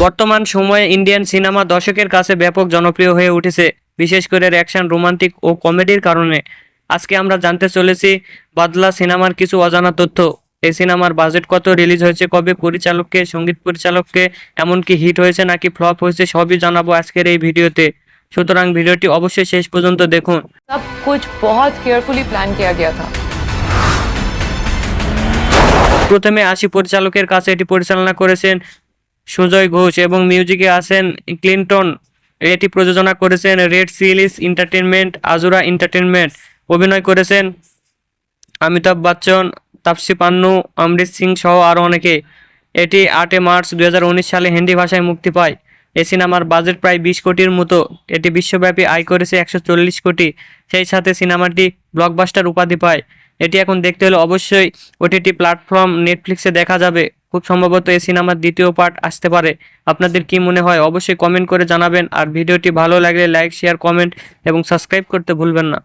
বর্তমান সময়ে Indian cinema দর্শকের কাছে ব্যাপক জনপ্রিয় হয়ে উঠেছে, বিশেষ করে অ্যাকশন, রোমান্টিক ও কমেডির কারণে। আজকে আমরা জানতে চলেছি বাদলা সিনেমার কিছু অজানা তথ্য। এই সিনেমার বাজেট কত, রিলিজ হয়েছে কবে, পরিচালককে, সঙ্গীত পরিচালককে, এমনকি হিট হয়েছে নাকি ফ্লপ হয়েছে, সবই জানাবো আজকের এই ভিডিওতে। সুতরাং ভিডিওটি অবশ্যই শেষ পর্যন্ত দেখুন। सब कुछ बहुत केयरफुली प्लान किया गया था। প্রথমে আসি পরিচালকের কাছে। এটি পরিচালনা করেছেন সুজয় ঘোষ এবং মিউজিকে আছেন ক্লিন্টন। এটি প্রযোজনা করেছেন রেড চিলিজ এন্টারটেইনমেন্ট, আজুরা এন্টারটেইনমেন্ট। অভিনয় করেছেন অমিতাভ বচ্চন, তাপসী পান্নু, অমৃত সিং সহ আরও অনেকে। এটি 8 মার্চ 2019 সালে হিন্দি ভাষায় মুক্তি পায়। এই সিনেমার বাজেট প্রায় 20 কোটির মতো। এটি বিশ্বব্যাপী আয় করেছে 140 কোটি। সেই সাথে সিনেমাটি ব্লকবাস্টার উপাধি পায়। এটি এখন দেখতে হলে অবশ্যই ওটিটি প্ল্যাটফর্ম নেটফ্লিক্সে দেখা যাবে। খুব সম্ভবত এই সিনেমার দ্বিতীয় পার্ট আসতে পারে। আপনাদের কি মনে হয় অবশ্যই কমেন্ট করে জানাবেন। আর ভিডিওটি ভালো লাগলে লাইক, শেয়ার, কমেন্ট এবং সাবস্ক্রাইব করতে ভুলবেন না।